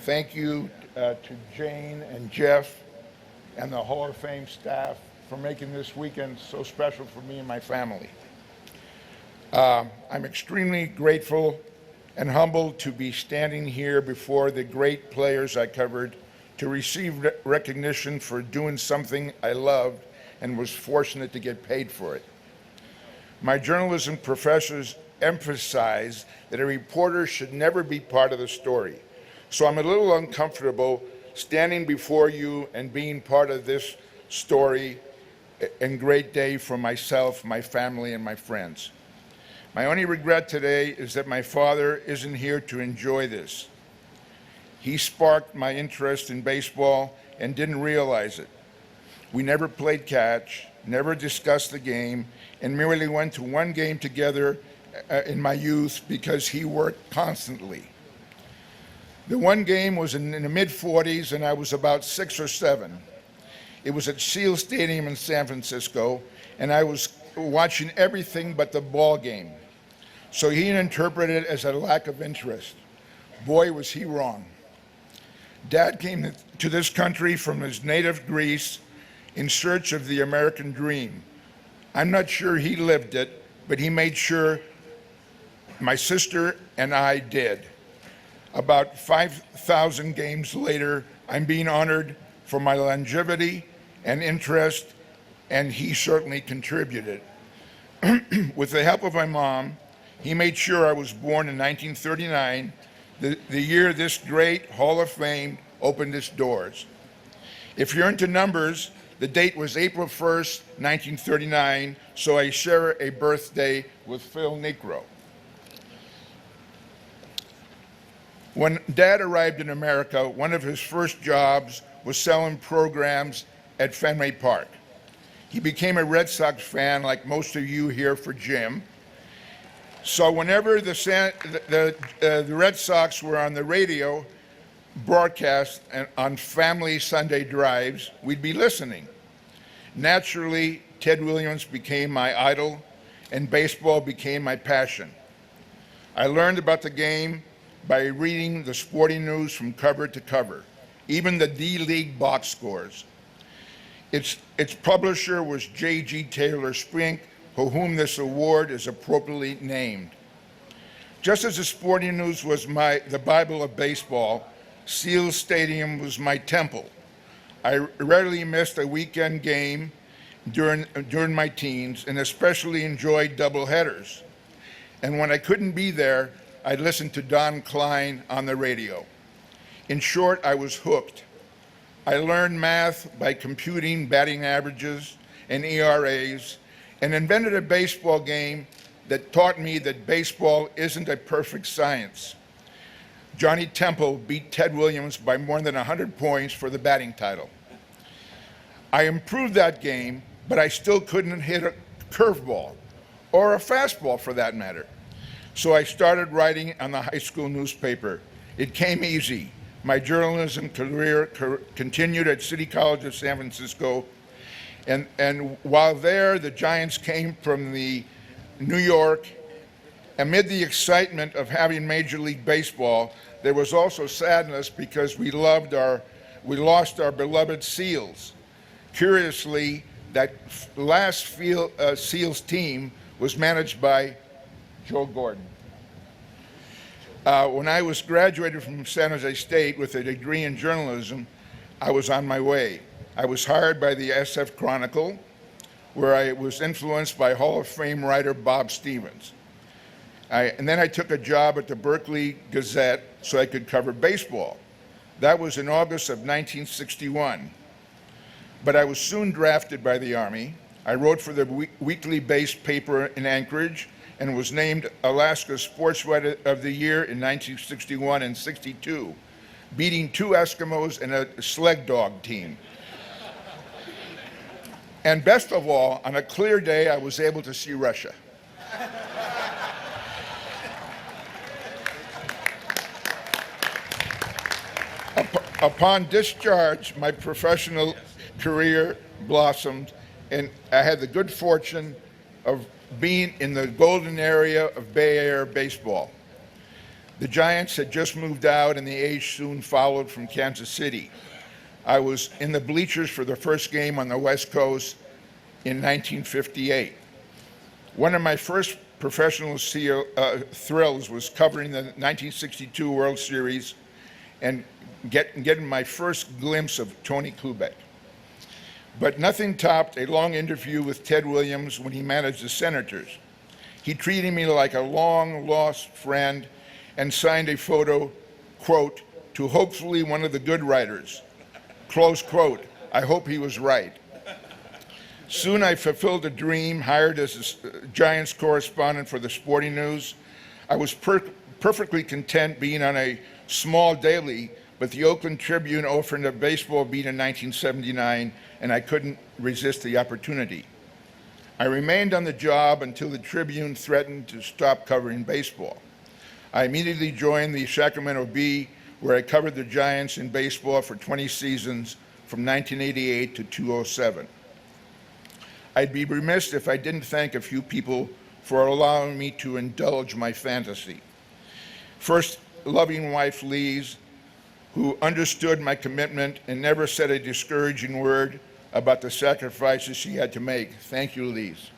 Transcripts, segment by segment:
Thank you to Jane and Jeff and the Hall of Fame staff for making this weekend so special for me and my family. I'm extremely grateful and humbled to be standing here before the great players I covered to receive recognition for doing something I loved and was fortunate to get paid for it. My journalism professors emphasize that a reporter should never be part of the story. So I'm a little uncomfortable standing before you and being part of this story and great day for myself, my family, and my friends. My only regret today is that my father isn't here to enjoy this. He sparked my interest in baseball and didn't realize it. We never played catch, never discussed the game, and merely went to one game together in my youth because he worked constantly. The one game was in the mid-40s, and I was about 6 or 7. It was at Seal Stadium in San Francisco, and I was watching everything but the ball game. So he interpreted it as a lack of interest. Boy, was he wrong. Dad came to this country from his native Greece in search of the American dream. I'm not sure he lived it, but he made sure my sister and I did. About 5,000 games later, I'm being honored for my longevity and interest, and he certainly contributed. With the help of my mom, he made sure I was born in 1939, the year this great Hall of Fame opened its doors. If you're into numbers, the date was April 1st, 1939, so I share a birthday with Phil Necro. When Dad arrived in America, one of his first jobs was selling programs at Fenway Park. He became a Red Sox fan, like most of you here for Jim. So whenever the Red Sox were on the radio broadcast and on family Sunday drives, we'd be listening. Naturally, Ted Williams became my idol, and baseball became my passion. I learned about the game by reading the sporting news from cover to cover, even the D-League box scores. Its publisher was J.G. Taylor Spink, for whom this award is appropriately named. Just as the sporting news was the Bible of baseball, Seal Stadium was my temple. I rarely missed a weekend game during my teens, and especially enjoyed doubleheaders. And when I couldn't be there, I'd listen to Don Klein on the radio. In short, I was hooked. I learned math by computing batting averages and ERAs, and invented a baseball game that taught me that baseball isn't a perfect science. Johnny Temple beat Ted Williams by more than 100 points for the batting title. I improved that game, but I still couldn't hit a curveball, or a fastball for that matter. So I started writing on the high school newspaper. It came easy. My journalism career continued at City College of San Francisco, and while there, the Giants came from the New York. Amid the excitement of having Major League Baseball, there was also sadness because we lost our beloved Seals. Curiously, that last Seals team was managed by Joe Gordon. When I was graduated from San Jose State with a degree in journalism, I was on my way. I was hired by the SF Chronicle, where I was influenced by Hall of Fame writer Bob Stevens. And then I took a job at the Berkeley Gazette so I could cover baseball. That was in August of 1961. But I was soon drafted by the Army. I wrote for the weekly-based paper in Anchorage and was named Alaska Sports Writer of the Year in 1961 and 62, beating 2 Eskimos and a sled dog team. And best of all, on a clear day, I was able to see Russia. Upon discharge, my professional career blossomed, and I had the good fortune of being in the golden area of Bay Area baseball. The Giants had just moved out, and the A's soon followed from Kansas City. I was in the bleachers for the first game on the West Coast in 1958. One of my first professional thrills was covering the 1962 World Series and getting my first glimpse of Tony Kubek. But nothing topped a long interview with Ted Williams when he managed the Senators. He treated me like a long-lost friend and signed a photo, quote, to hopefully one of the good writers, close quote. I hope he was right. Soon I fulfilled a dream, hired as a Giants correspondent for the Sporting News. I was perfectly content being on a small daily, but the Oakland Tribune offered a baseball beat in 1979, and I couldn't resist the opportunity. I remained on the job until the Tribune threatened to stop covering baseball. I immediately joined the Sacramento Bee, where I covered the Giants in baseball for 20 seasons from 1988 to 2007. I'd be remiss if I didn't thank a few people for allowing me to indulge my fantasy. First, loving wife Lise, who understood my commitment and never said a discouraging word about the sacrifices she had to make. Thank you, Lise.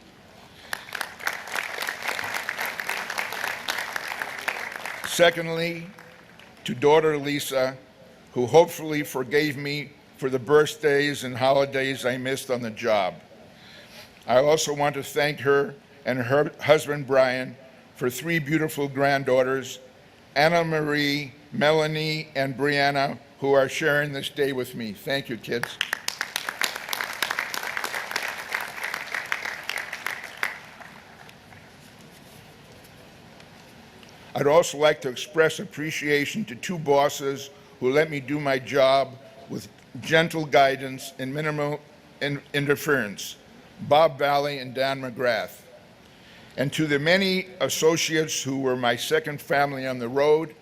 Secondly, to daughter Lisa, who hopefully forgave me for the birthdays and holidays I missed on the job. I also want to thank her and her husband, Brian, for 3 beautiful granddaughters, Anna Marie, Melanie, and Brianna, who are sharing this day with me. Thank you, kids. I'd also like to express appreciation to 2 bosses who let me do my job with gentle guidance and minimal interference, Bob Valley and Dan McGrath. And to the many associates who were my second family on the road,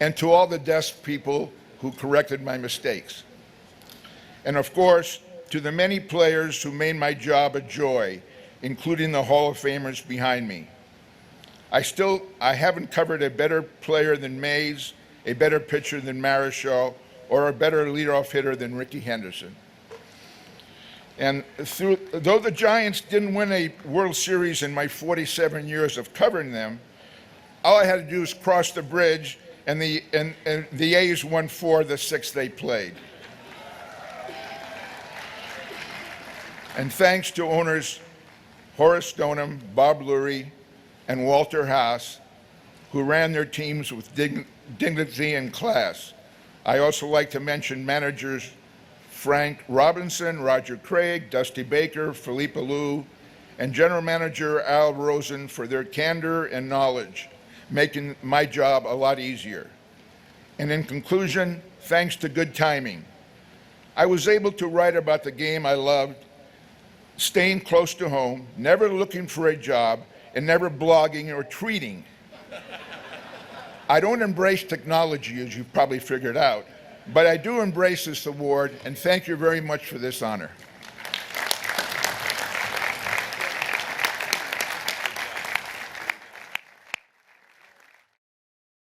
and to all the desk people who corrected my mistakes. And of course, to the many players who made my job a joy, including the Hall of Famers behind me. I haven't covered a better player than Mays, a better pitcher than Marichal, or a better leadoff hitter than Rickey Henderson. And though the Giants didn't win a World Series in my 47 years of covering them, all I had to do was cross the bridge, and the A's won 4 of the 6 they played. And thanks to owners Horace Stoneham, Bob Lurie, and Walter Haas, who ran their teams with dignity and class. I also like to mention managers Frank Robinson, Roger Craig, Dusty Baker, Philippe Alou, and General Manager Al Rosen for their candor and knowledge, making my job a lot easier. And in conclusion, thanks to good timing, I was able to write about the game I loved, staying close to home, never looking for a job, and never blogging or tweeting. I don't embrace technology, as you've probably figured out, but I do embrace this award, and thank you very much for this honor.